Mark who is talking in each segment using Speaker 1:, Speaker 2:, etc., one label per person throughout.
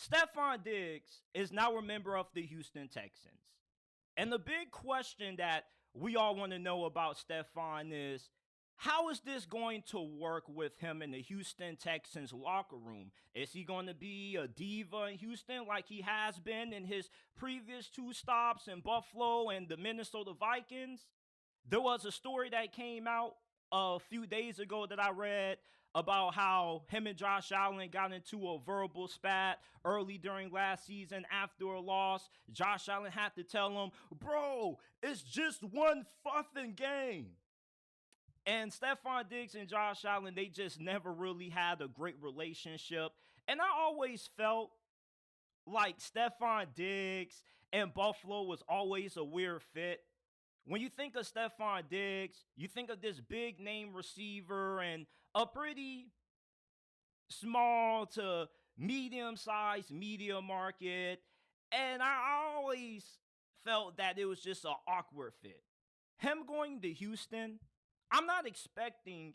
Speaker 1: Stefon Diggs is now a member of the Houston Texans. And the big question that we all want to know about Stefon is how is this going to work with him in the Houston Texans locker room? Is he going to be a diva in Houston like he has been in his previous two stops in Buffalo and the Minnesota Vikings? There was a story that came out a few days ago that I read about how him and Josh Allen got into a verbal spat early during last season after a loss. Josh Allen had to tell him, bro, it's just one fucking game. And Stefon Diggs and Josh Allen, they just never really had a great relationship. And I always felt like Stefon Diggs and Buffalo was always a weird fit. When you think of Stefon Diggs, you think of this big name receiver and a pretty small to medium sized media market. And I always felt that it was just an awkward fit. Him going to Houston, I'm not expecting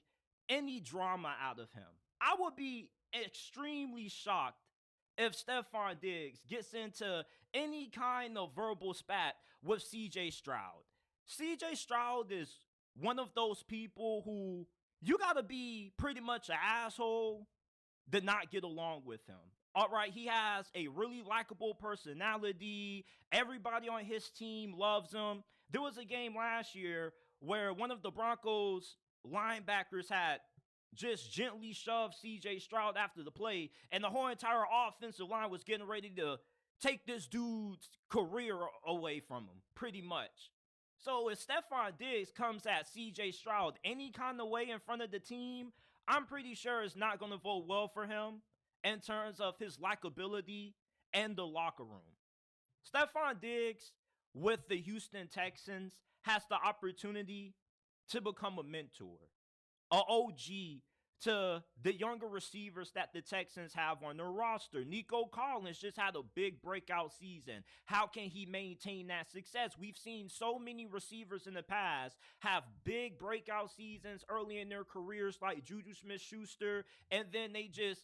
Speaker 1: any drama out of him. I would be extremely shocked if Stefon Diggs gets into any kind of verbal spat with CJ Stroud. CJ Stroud is one of those people who you got to be pretty much an asshole to not get along with him. All right, he has a really likable personality. Everybody on his team loves him. There was a game last year where one of the Broncos linebackers had just gently shoved CJ Stroud after the play, and the whole entire offensive line was getting ready to take this dude's career away from him, pretty much. So if Stefon Diggs comes at CJ Stroud any kind of way in front of the team, I'm pretty sure it's not going to vote well for him in terms of his likability and the locker room. Stefon Diggs with the Houston Texans has the opportunity to become a mentor, an OG to the younger receivers that the Texans have on their roster. Nico Collins just had a big breakout season. How can he maintain that success? We've seen so many receivers in the past have big breakout seasons early in their careers like Juju Smith-Schuster, and then they just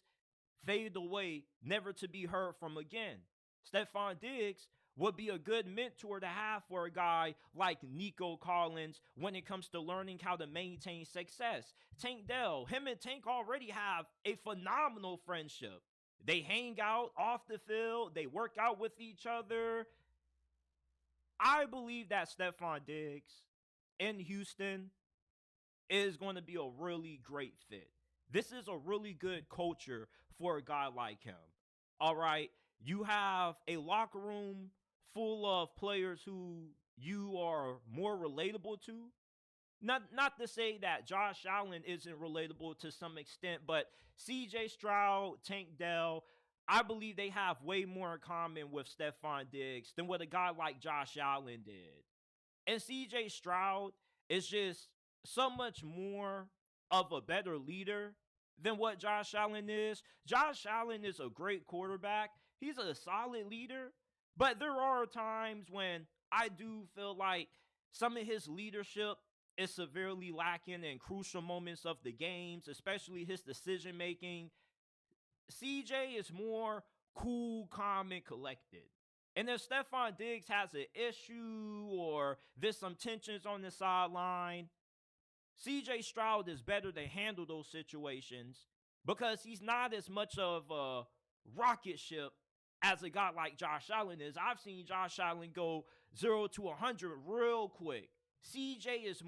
Speaker 1: fade away, never to be heard from again. Stefon Diggs would be a good mentor to have for a guy like Nico Collins when it comes to learning how to maintain success. Tank Dell, him and Tank already have a phenomenal friendship. They hang out off the field. They work out with each other. I believe that Stefon Diggs in Houston is going to be a really great fit. This is a really good culture for a guy like him. All right, you have a locker room full of players who you are more relatable to. Not to say that Josh Allen isn't relatable to some extent, but CJ Stroud, Tank Dell, I believe they have way more in common with Stefon Diggs than what a guy like Josh Allen did. And CJ Stroud is just so much more of a better leader than what Josh Allen is. Josh Allen is a great quarterback. He's a solid leader. But there are times when I do feel like some of his leadership is severely lacking in crucial moments of the games, especially his decision making. CJ is more cool, calm, and collected. And if Stefon Diggs has an issue or there's some tensions on the sideline, CJ Stroud is better to handle those situations because he's not as much of a rocket ship as a guy like Josh Allen is. I've seen Josh Allen go 0 to 100 real quick. CJ is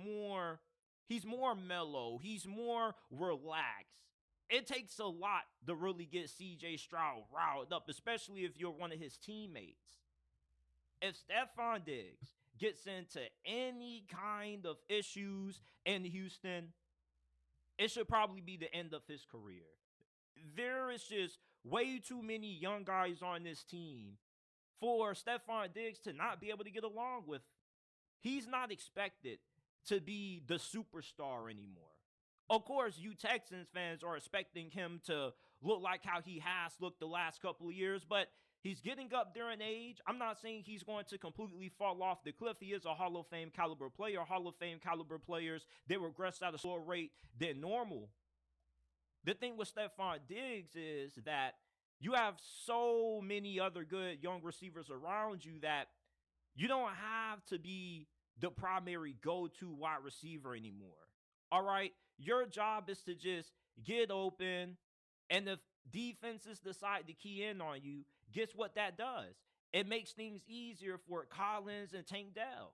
Speaker 1: he's more mellow. He's more relaxed. It takes a lot to really get CJ Stroud riled up, especially if you're one of his teammates. If Stefon Diggs gets into any kind of issues in Houston, it should probably be the end of his career. There is just way too many young guys on this team for Stefon Diggs to not be able to get along with. He's not expected to be the superstar anymore. Of course, you Texans fans are expecting him to look like how he has looked the last couple of years, but he's getting up there in age. I'm not saying he's going to completely fall off the cliff. He is a Hall of Fame caliber player. Hall of Fame caliber players, they regress at a slower rate than normal. The thing with Stefon Diggs is that You have so many other good young receivers around you that you don't have to be the primary go-to wide receiver anymore. All right? Your job is to just get open, and if defenses decide to key in on you, guess what that does? It makes things easier for Collins and Tank Dell.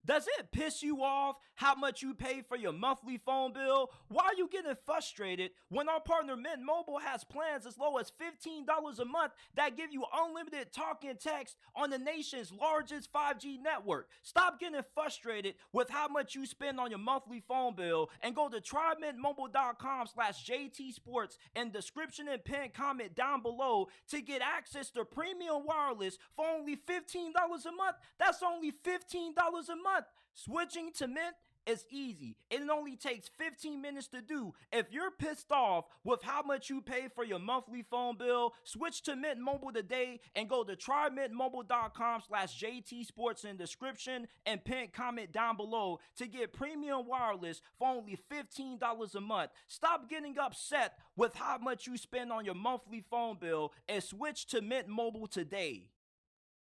Speaker 1: Does it piss you off how much you pay for your monthly phone bill? Why are you getting frustrated when our partner Mint Mobile has plans as low as $15 a month that give you unlimited talk and text on the nation's largest 5G network? Stop getting frustrated with how much you spend on your monthly phone bill and go to trymintmobile.com/JTSports and description and pin comment down below to get access to premium wireless for only $15 a month. That's only $15 a month. Switching to Mint is easy. It only takes 15 minutes to do. If you're pissed off with how much you pay for your monthly phone bill, switch to Mint Mobile today and go to trymintmobile.com/JTSports in the description and pin comment down below to get premium wireless for only $15 a month. Stop getting upset with how much you spend on your monthly phone bill and switch to Mint Mobile today.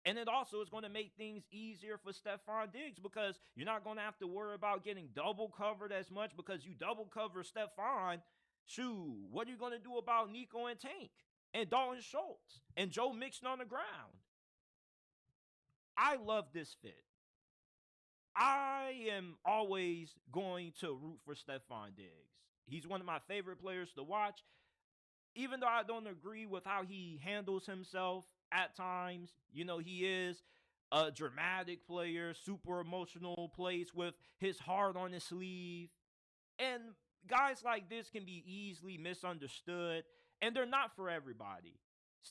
Speaker 1: And it also is going to make things easier for Stefon Diggs because you're not going to have to worry about getting double covered as much because you double cover Stefon. Shoot, what are you going to do about Nico and Tank and Dalton Schultz and Joe Mixon on the ground? I love this fit. I am always going to root for Stefon Diggs. He's one of my favorite players to watch. Even though I don't agree with how he handles himself at times, he is a dramatic player, super emotional, plays with his heart on his sleeve. And guys like this can be easily misunderstood, and they're not for everybody.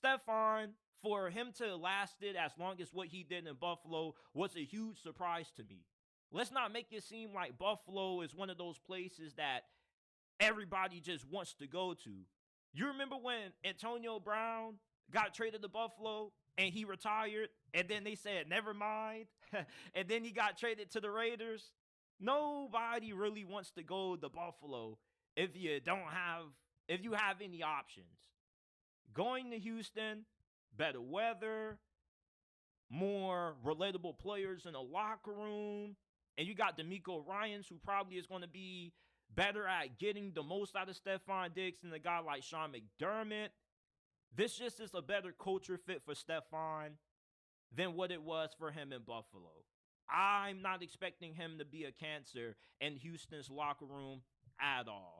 Speaker 1: Stefon, for him to last it as long as what he did in Buffalo was a huge surprise to me. Let's not make it seem like Buffalo is one of those places that everybody just wants to go to. You remember when Antonio Brown got traded to Buffalo and he retired and then they said, never mind. And then he got traded to the Raiders. Nobody really wants to go to Buffalo if you have any options. Going to Houston, better weather, more relatable players in the locker room. And you got D'Amico Ryans, who probably is going to be better at getting the most out of Stefon Diggs than a guy like Sean McDermott. This just is a better culture fit for Stefon than what it was for him in Buffalo. I'm not expecting him to be a cancer in Houston's locker room at all.